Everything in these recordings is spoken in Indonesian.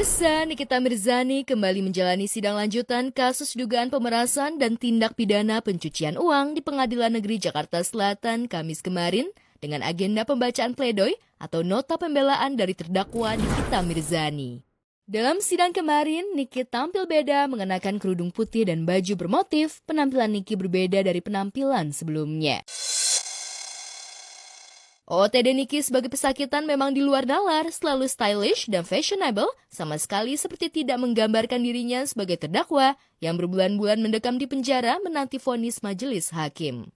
Pemirsa, Nikita Mirzani kembali menjalani sidang lanjutan kasus dugaan pemerasan dan tindak pidana pencucian uang di Pengadilan Negeri Jakarta Selatan Kamis kemarin dengan agenda pembacaan pledoi atau nota pembelaan dari terdakwa Nikita Mirzani. Dalam sidang kemarin, Niki tampil beda mengenakan kerudung putih dan baju bermotif. Penampilan Niki berbeda dari penampilan sebelumnya. OOTD Niki sebagai pesakitan memang di luar nalar, selalu stylish dan fashionable, sama sekali seperti tidak menggambarkan dirinya sebagai terdakwa yang berbulan-bulan mendekam di penjara menanti vonis majelis hakim.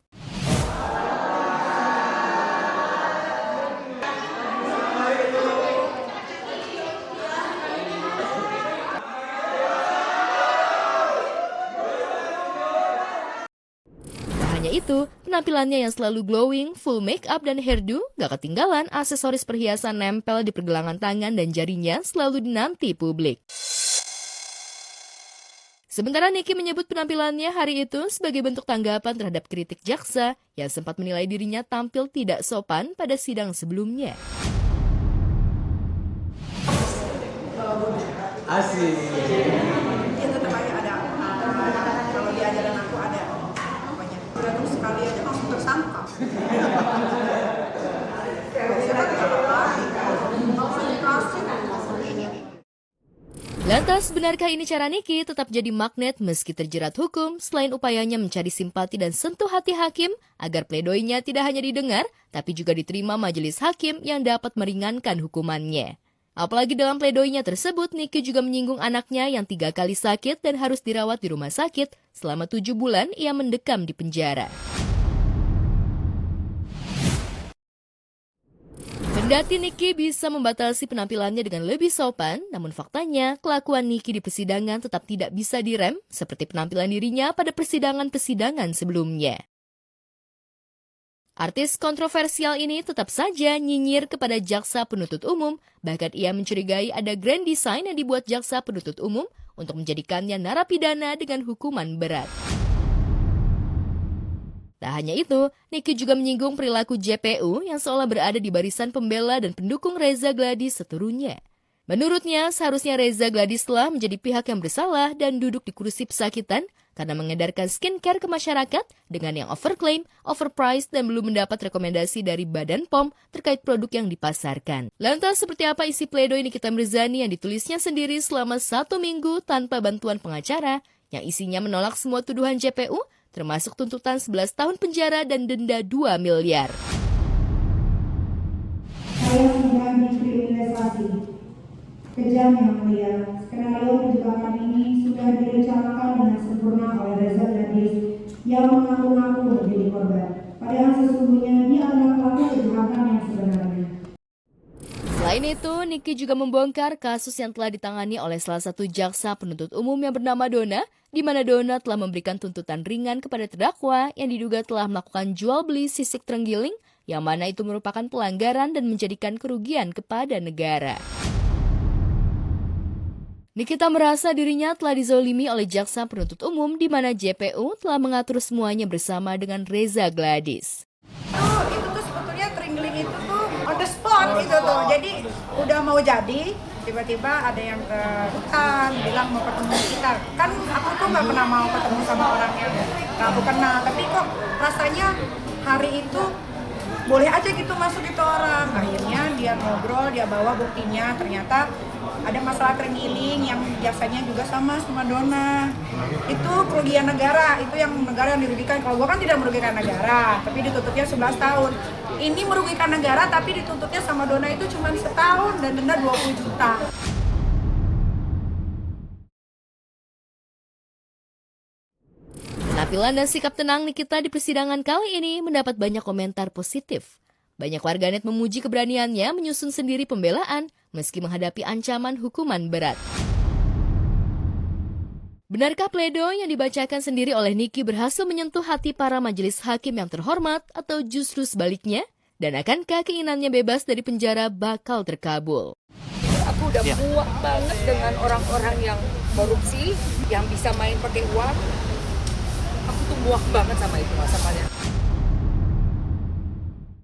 Hanya itu, penampilannya yang selalu glowing, full make up dan hairdo, gak ketinggalan aksesoris perhiasan nempel di pergelangan tangan dan jarinya selalu dinanti publik. Sementara Niki menyebut penampilannya hari itu sebagai bentuk tanggapan terhadap kritik jaksa yang sempat menilai dirinya tampil tidak sopan pada sidang sebelumnya. Asik. Iya tetap aja ada, kalau di ajaran aku ada apanya. Udah terus sekali aja langsung tersangka. Lantas, benarkah ini cara Niki tetap jadi magnet meski terjerat hukum selain upayanya mencari simpati dan sentuh hati hakim agar pledoinya tidak hanya didengar, tapi juga diterima majelis hakim yang dapat meringankan hukumannya. Apalagi dalam pledoinya tersebut, Niki juga menyinggung anaknya yang 3 kali sakit dan harus dirawat di rumah sakit selama 7 bulan ia mendekam di penjara. Kendati Niki bisa membatasi penampilannya dengan lebih sopan, namun faktanya kelakuan Niki di persidangan tetap tidak bisa direm seperti penampilan dirinya pada persidangan-persidangan sebelumnya. Artis kontroversial ini tetap saja nyinyir kepada jaksa penuntut umum, bahkan ia mencurigai ada grand design yang dibuat jaksa penuntut umum untuk menjadikannya narapidana dengan hukuman berat. Tak hanya itu, Niki juga menyinggung perilaku JPU yang seolah berada di barisan pembela dan pendukung Reza Gladys seturunnya. Menurutnya, seharusnya Reza Gladys telah menjadi pihak yang bersalah dan duduk di kursi pesakitan karena mengedarkan skincare ke masyarakat dengan yang overclaim, overpriced, dan belum mendapat rekomendasi dari Badan POM terkait produk yang dipasarkan. Lantas, seperti apa isi pledoi Nikita Mirzani yang ditulisnya sendiri selama 1 minggu tanpa bantuan pengacara, yang isinya menolak semua tuduhan JPU, termasuk tuntutan 11 tahun penjara dan denda 2 miliar. Saya sudah dikriminalisasi. Kejam yang mulia, skenario penjebakan ini sudah direncanakan dengan sempurna oleh Reza Gladys yang mengaku-ngaku menjadi korban. Padahal sesungguhnya dia adalah pelaku kejahatan yang sebenarnya. Selain itu, Niki juga membongkar kasus yang telah ditangani oleh salah satu jaksa penuntut umum yang bernama Dona, di mana Dona telah memberikan tuntutan ringan kepada terdakwa yang diduga telah melakukan jual beli sisik terenggiling, yang mana itu merupakan pelanggaran dan menjadikan kerugian kepada negara. Nikita merasa dirinya telah dizolimi oleh jaksa penuntut umum di mana JPU telah mengatur semuanya bersama dengan Reza Gladys. Itu tuh sebetulnya terenggiling itu tuh on the spot itu tuh. Jadi udah mau jadi, tiba-tiba ada yang ke hutan bilang mau ketemu kita. Kan aku tuh nggak pernah mau ketemu sama orang yang nggak aku kenal. Tapi kok rasanya hari itu boleh aja gitu masuk itu orang. Akhirnya dia ngobrol, dia bawa buktinya, ternyata ada masalah terenggiling yang jasanya juga sama Dona. Itu kerugian negara, itu yang negara yang dirugikan. Kalau gua kan tidak merugikan negara, tapi dituntutnya 11 tahun. Ini merugikan negara tapi dituntutnya sama Dona itu cuma setahun dan denda 20 juta. Penampilan dan sikap tenang Nikita di persidangan kali ini mendapat banyak komentar positif. Banyak warganet memuji keberaniannya menyusun sendiri pembelaan meski menghadapi ancaman hukuman berat. Benarkah pledoi yang dibacakan sendiri oleh Niki berhasil menyentuh hati para majelis hakim yang terhormat atau justru sebaliknya? Dan akankah keinginannya bebas dari penjara bakal terkabul? Aku udah muak banget dengan orang-orang yang korupsi, yang bisa main pakai uang. Aku tuh muak banget sama itu masalahnya.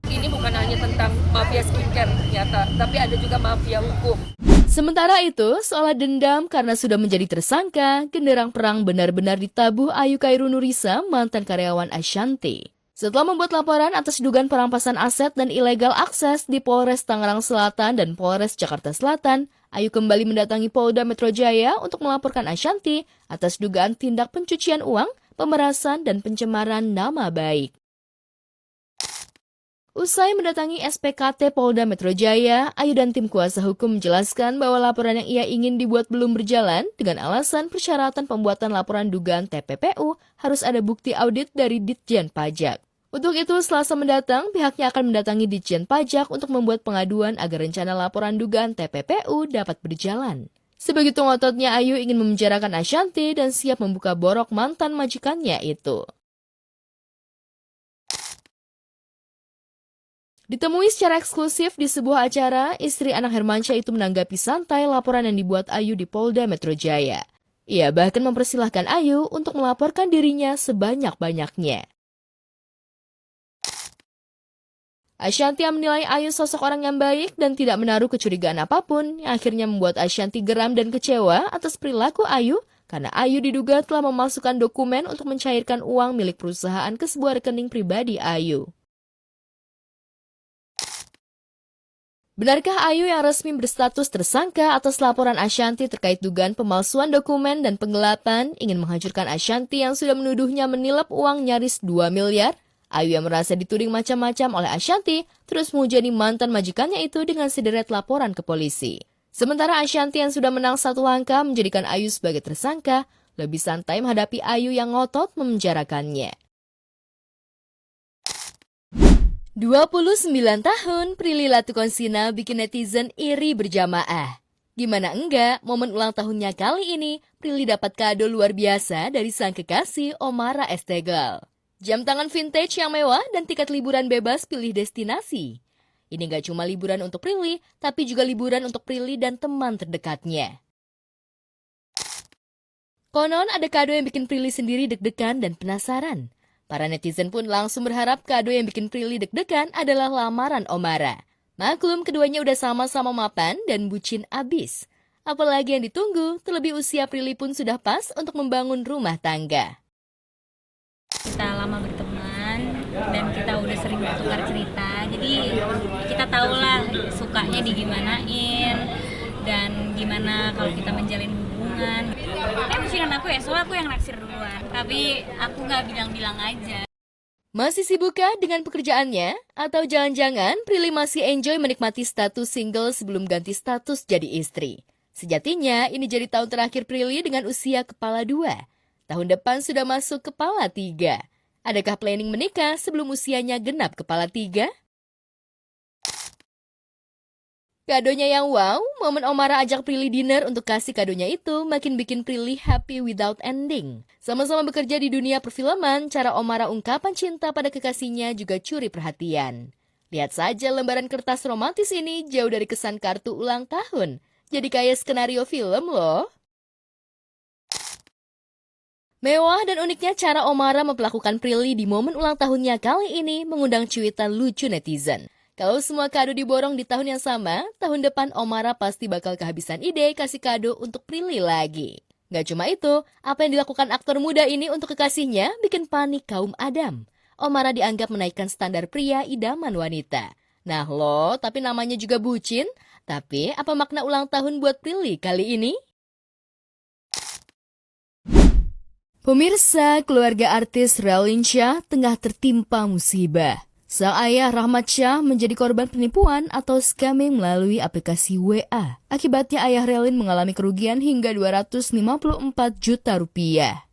Ini bukan hanya tentang mafia skincare ternyata, tapi ada juga mafia hukum. Sementara itu, seolah dendam karena sudah menjadi tersangka, genderang perang benar-benar ditabuh Ayu Khairunurisa, mantan karyawan Ashanti. Setelah membuat laporan atas dugaan perampasan aset dan ilegal akses di Polres Tangerang Selatan dan Polres Jakarta Selatan, Ayu kembali mendatangi Polda Metro Jaya untuk melaporkan Ashanti atas dugaan tindak pencucian uang, pemerasan, dan pencemaran nama baik. Usai mendatangi SPKT Polda Metro Jaya, Ayu dan tim kuasa hukum menjelaskan bahwa laporan yang ia ingin dibuat belum berjalan dengan alasan persyaratan pembuatan laporan dugaan TPPU harus ada bukti audit dari Ditjen Pajak. Untuk itu, Selasa mendatang, pihaknya akan mendatangi Ditjen Pajak untuk membuat pengaduan agar rencana laporan dugaan TPPU dapat berjalan. Sebegitu ngototnya Ayu ingin memenjarakan Ashanti dan siap membuka borok mantan majikannya itu. Ditemui secara eksklusif di sebuah acara, istri Anang Hermansyah itu menanggapi santai laporan yang dibuat Ayu di Polda Metro Jaya. Ia bahkan mempersilahkan Ayu untuk melaporkan dirinya sebanyak-banyaknya. Ashanti menilai Ayu sosok orang yang baik dan tidak menaruh kecurigaan apapun, yang akhirnya membuat Ashanti geram dan kecewa atas perilaku Ayu, karena Ayu diduga telah memasukkan dokumen untuk mencairkan uang milik perusahaan ke sebuah rekening pribadi Ayu. Benarkah Ayu yang resmi berstatus tersangka atas laporan Ashanti terkait dugaan pemalsuan dokumen dan penggelapan ingin menghancurkan Ashanti yang sudah menuduhnya menilap uang nyaris 2 miliar? Ayu yang merasa dituding macam-macam oleh Ashanti terus menghujani mantan majikannya itu dengan sederet laporan ke polisi. Sementara Ashanti yang sudah menang satu langkah menjadikan Ayu sebagai tersangka, lebih santai menghadapi Ayu yang ngotot memenjarakannya. 29 tahun, Prilly Latuconsina bikin netizen iri berjamaah. Gimana enggak, momen ulang tahunnya kali ini, Prilly dapat kado luar biasa dari sang kekasih Omara Estegal. Jam tangan vintage yang mewah dan tiket liburan bebas pilih destinasi. Ini nggak cuma liburan untuk Prilly, tapi juga liburan untuk Prilly dan teman terdekatnya. Konon ada kado yang bikin Prilly sendiri deg-degan dan penasaran. Para netizen pun langsung berharap kado yang bikin Prilly deg-degan adalah lamaran Omara. Maklum keduanya udah sama-sama mapan dan bucin abis. Apalagi yang ditunggu, terlebih usia Prilly pun sudah pas untuk membangun rumah tangga. Kita lama berteman dan kita udah sering bertukar cerita, jadi kita tahulah sukanya digimanain dan gimana kalau kita menjalin hubungan. Bucinan aku ya, soalnya aku yang naksir duluan, tapi aku nggak bilang-bilang aja. Masih sibukkah dengan pekerjaannya? Atau jangan-jangan Prilly masih enjoy menikmati status single sebelum ganti status jadi istri? Sejatinya ini jadi tahun terakhir Prilly dengan usia kepala 2. Tahun depan sudah masuk kepala 3. Adakah planning menikah sebelum usianya genap kepala 3? Kadonya yang wow, momen Omara ajak Prilly dinner untuk kasih kadonya itu makin bikin Prilly happy without ending. Sama-sama bekerja di dunia perfilman, cara Omara ungkapan cinta pada kekasihnya juga curi perhatian. Lihat saja lembaran kertas romantis ini jauh dari kesan kartu ulang tahun. Jadi kayak skenario film loh. Mewah dan uniknya cara Omara memperlakukan Prilly di momen ulang tahunnya kali ini mengundang cuitan lucu netizen. Kalau semua kado diborong di tahun yang sama, tahun depan Omara pasti bakal kehabisan ide kasih kado untuk Prilly lagi. Gak cuma itu, apa yang dilakukan aktor muda ini untuk kekasihnya bikin panik kaum Adam. Omara dianggap menaikkan standar pria idaman wanita. Nah loh, tapi namanya juga bucin. Tapi apa makna ulang tahun buat Prilly kali ini? Pemirsa, keluarga artis Raline Shah tengah tertimpa musibah. Sang ayah Rahmat Shah menjadi korban penipuan atau scamming melalui aplikasi WA. Akibatnya ayah Raline mengalami kerugian hingga 254 juta rupiah.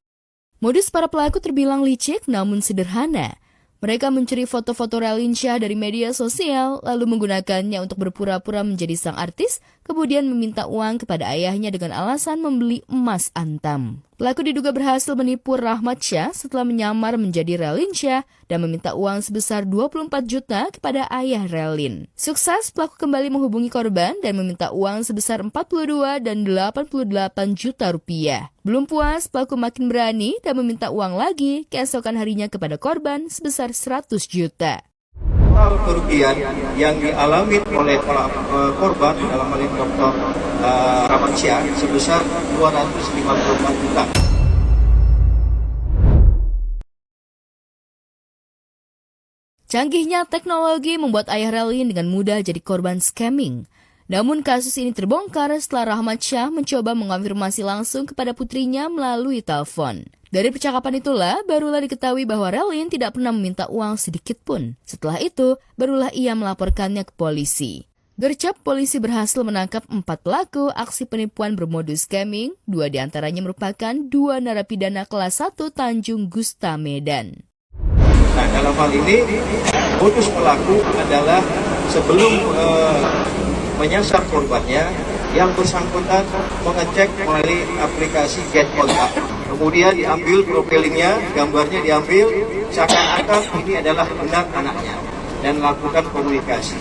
Modus para pelaku terbilang licik namun sederhana. Mereka mencuri foto-foto Raline Shah dari media sosial, lalu menggunakannya untuk berpura-pura menjadi sang artis, kemudian meminta uang kepada ayahnya dengan alasan membeli emas antam. Pelaku diduga berhasil menipu Rahmat Shah setelah menyamar menjadi Raline Shah dan meminta uang sebesar 24 juta kepada ayah Raline. Sukses, pelaku kembali menghubungi korban dan meminta uang sebesar 42 dan 88 juta rupiah. Belum puas, pelaku makin berani dan meminta uang lagi keesokan harinya kepada korban sebesar 100 juta. total kerugian yang dialami oleh korban dalam hal ini Dr. Ramansyah sebesar 254 juta. Canggihnya teknologi membuat ayah Relin dengan mudah jadi korban scamming. Namun kasus ini terbongkar setelah Rahmat Syah mencoba mengonfirmasi langsung kepada putrinya melalui telepon. Dari percakapan itulah, barulah diketahui bahwa Relin tidak pernah meminta uang sedikit pun. Setelah itu, barulah ia melaporkannya ke polisi. Gercep, polisi berhasil menangkap 4 pelaku aksi penipuan bermodus scamming. 2 diantaranya merupakan 2 narapidana kelas 1 Tanjung Gusta, Medan. Nah, dalam hal ini, modus pelaku adalah sebelum menyasar korbannya, yang bersangkutan mengecek melalui aplikasi Get Kontak. Kemudian diambil profilingnya, gambarnya diambil, seakan-akan ini adalah benar anaknya, dan lakukan komunikasi.